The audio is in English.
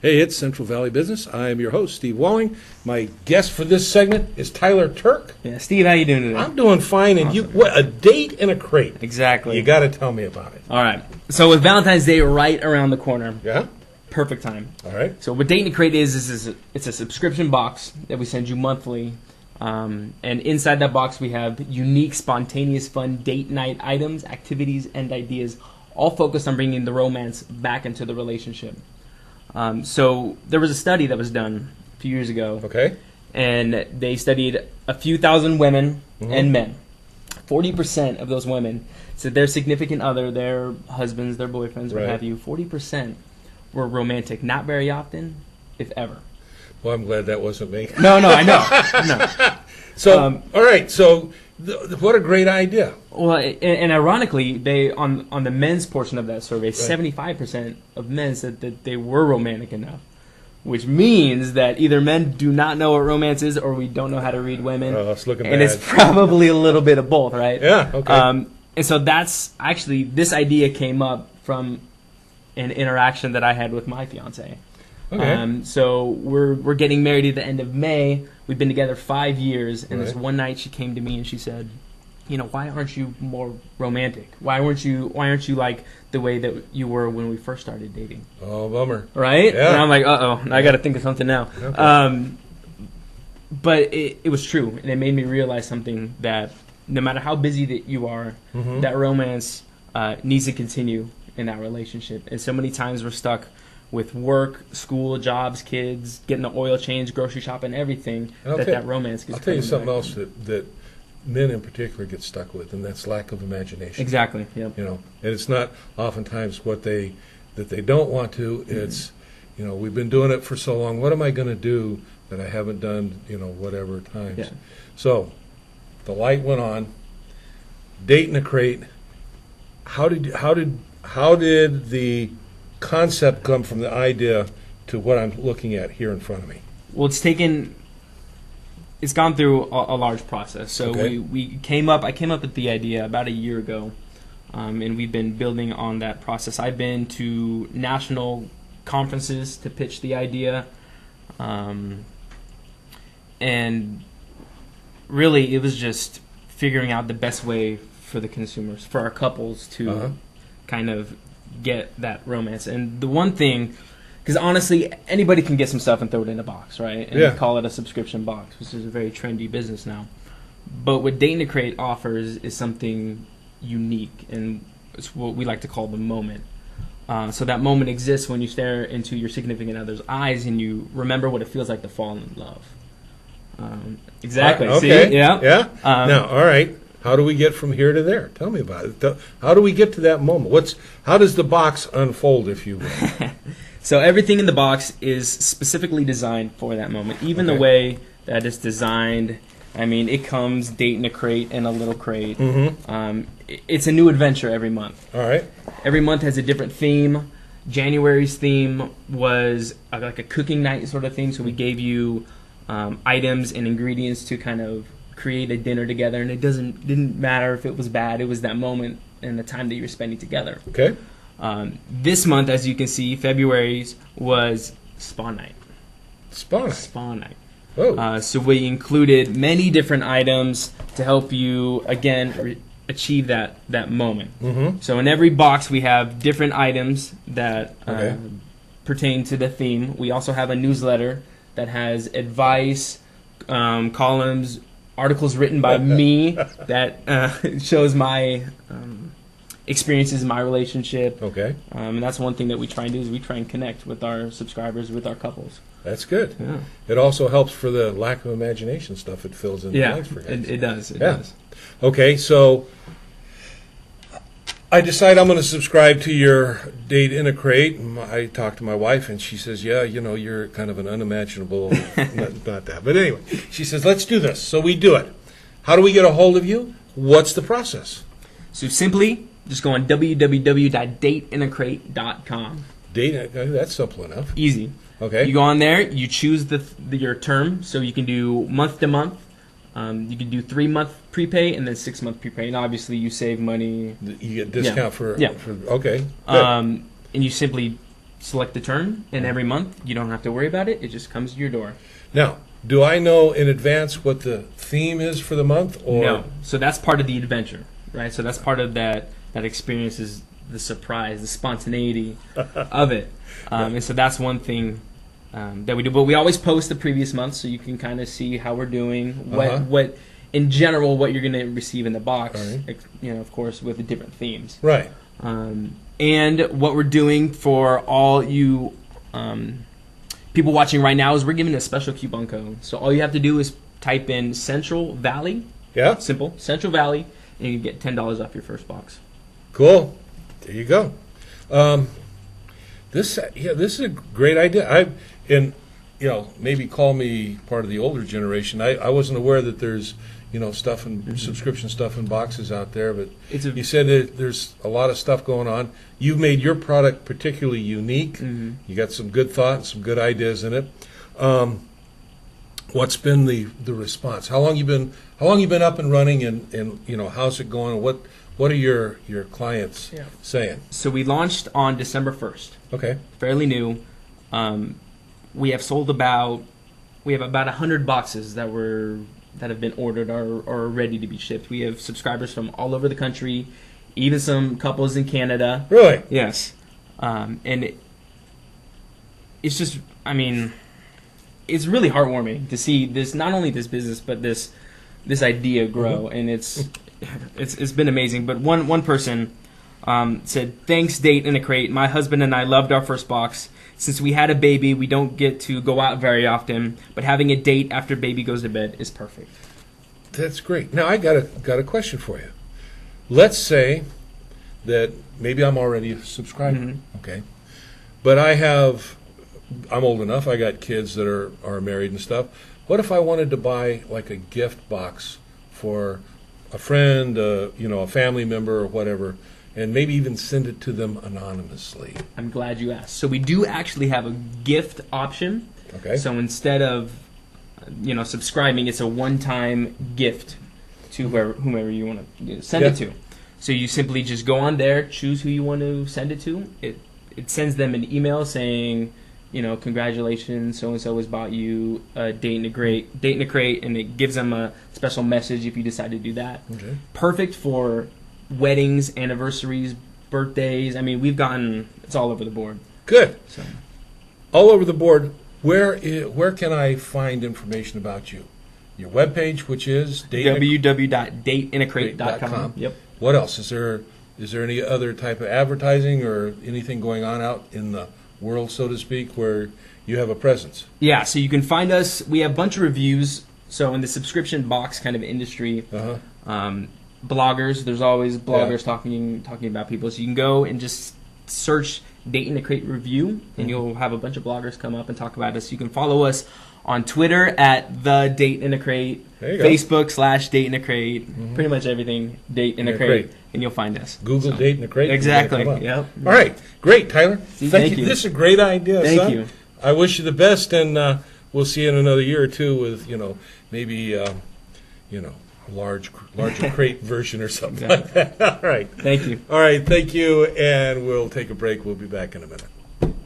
Hey, it's Central Valley Business. I am your host, Steve Walling. My guest for this segment is Tyler Turk. Yeah, Steve, how you doing today? I'm doing fine, and Awesome. what a date in a crate. Exactly. You got to tell me about it. All right. So with Valentine's Day right around the corner, Yeah? perfect time. All right. So what Date in a Crate is it's a subscription box that we send you monthly. And inside that box we have unique, spontaneous, fun date night items, activities, and ideas, all focused on bringing the romance back into the relationship. So there was a study that was done a few years ago. Okay. And they studied a few thousand women and men. 40% of those women said their significant other, their husbands, their boyfriends, what Right. have you, 40% were romantic. Not very often, if ever. Well, I'm glad that wasn't me. No, I know. No. So, all right. So, what a great idea. Well, and ironically, they on the men's portion of that survey, 75% of men said that they were romantic enough, which means that either men do not know what romance is, or we don't know how to read women. Oh, it's looking and bad. it's probably a little bit of both, right? Yeah. Okay. And so that's actually, this idea came up from an interaction that I had with my fiance. Okay. So we're getting married at the end of May. We've been together 5 years, and this Right. one night she came to me and she said, "You know, why aren't you more romantic? Why aren't you like the way that you were when we first started dating?" Oh, bummer. Right? Yeah. And I'm like, uh-oh, I got to think of something now. Okay. But it was true, and it made me realize something, that no matter how busy that you are, that romance needs to continue in that relationship. And so many times we're stuck with work, school, jobs, kids, getting the oil change, grocery shopping, everything, And that romance gets I'll tell you coming something back. else that men in particular get stuck with, and that's lack of imagination. Exactly, yep. You know, and it's not oftentimes that they don't want to. It's, you know, we've been doing it for so long. What am I going to do that I haven't done, you know, whatever times? Yeah. So, the light went on. Date in a crate. How did the concept come from the idea to what I'm looking at here in front of me? Well, it's gone through a large process. So Okay. I came up with the idea about a year ago, and we've been building on that process. I've been to national conferences to pitch the idea, and really it was just figuring out the best way for the consumers, for our couples to kind of get that romance. And the one thing, because honestly, anybody can get some stuff and throw it in a box, right? And call it a subscription box, which is a very trendy business now. But what Date in a Crate offers is something unique, and it's what we like to call the moment. So that moment exists when you stare into your significant other's eyes and you remember what it feels like to fall in love. Exactly. Okay. See? Yeah. Yeah. Now, all right. How do we get from here to there? Tell me about it. How do we get to that moment? How does the box unfold, if you will? So everything in the box is specifically designed for that moment. Even the way that it's designed, I mean, it comes Date in a Crate and a little crate. It's a new adventure every month. All right. Every month has a different theme. January's theme was like a cooking night sort of thing, so we gave you items and ingredients to kind of create a dinner together, and it didn't matter if it was bad. It was that moment and the time that you were spending together. Okay. This month, as you can see, February's was Spa Night. Spa night. Spa Night. Oh. So we included many different items to help you, again, achieve that moment. So in every box, we have different items that pertain to the theme. We also have a newsletter that has advice, columns, articles written by me that shows my experiences in my relationship. Okay. And that's one thing that we try and do, is we try and connect with our subscribers, with our couples. That's good. Yeah. It also helps for the lack of imagination stuff. It fills in the Yeah, blanks for guys. it does. It does. Okay, so I decide I'm going to subscribe to your Date in a Crate. I talk to my wife, and she says, yeah, you know, you're kind of an unimaginable, not that. But anyway, she says, let's do this. So we do it. How do we get a hold of you? What's the process? So simply, just go on www.dateinacrate.com. That's simple enough. Easy. Okay. You go on there, you choose your term, so you can do month to month. You can do 3-month prepay and then 6-month prepay, and obviously you save money. You get discount for Yeah. okay. Good. And you simply select the term, and every month you don't have to worry about it. It just comes to your door. Now, do I know in advance what the theme is for the month? Or No. So that's part of the adventure, right? So that's part of that experience is the surprise, the spontaneity of it. And so that's one thing that we do. But we always post the previous month so you can kind of see how we're doing, what in general, what you're going to receive in the box, of course, with the different themes. Right. And what we're doing for all you people watching right now is we're giving a special coupon code. So all you have to do is type in Central Valley. Yeah. Simple. Central Valley, and you get $10 off your first box. Cool. There you go. This is a great idea. Maybe call me part of the older generation. I wasn't aware that there's stuff and subscription stuff in boxes out there, but you said that there's a lot of stuff going on. You've made your product particularly unique. You got some good thought and some good ideas in it. What's been the response? How long you been up and running, and how's it going? What are your clients saying? So we launched on December 1st. Okay. Fairly new. We have sold about 100 boxes that have been ordered or are ready to be shipped. We have subscribers from all over the country, even some couples in Canada. Really? Yes. And it's just, it's really heartwarming to see this, not only this business, but this idea grow. And it's been amazing. But one person said, "Thanks, Date in a Crate. My husband and I loved our first box. Since we had a baby, we don't get to go out very often, but having a date after baby goes to bed is perfect." That's great. Now I got a question for you. Let's say that maybe I'm already a subscriber, okay, but I'm old enough. I got kids that are married and stuff. What if I wanted to buy like a gift box for a friend, a family member or whatever, and maybe even send it to them anonymously? I'm glad you asked. So we do actually have a gift option. Okay. So instead of subscribing, it's a one-time gift to whomever you want to send it to. So you simply just go on there, choose who you want to send it to. It sends them an email saying, congratulations, so-and-so has bought you a date in a crate, and it gives them a special message if you decide to do that. Okay. Perfect for weddings, anniversaries, birthdays. It's all over the board. Good. So. All over the board. Where can I find information about you? Your webpage, which is www.dateinacrate.com. Yep. What else? Is there any other type of advertising or anything going on out in the world, so to speak, where you have a presence? Yeah, so you can find us. We have a bunch of reviews. So in the subscription box kind of industry, bloggers, there's always bloggers talking about people. So you can go and just search Date in a Crate review, and you'll have a bunch of bloggers come up and talk about us. You can follow us on Twitter at the Date in a Crate, Facebook / Date in a Crate, pretty much everything Date in a Crate, and you'll find us. Google Date in a Crate. Exactly. Yep. All right. Great, Tyler. Thank you. This is a great idea. Thank you. I wish you the best, and we'll see you in another year or two with maybe a larger crate version or something like that. All right. Thank you. All right. Thank you, and we'll take a break. We'll be back in a minute.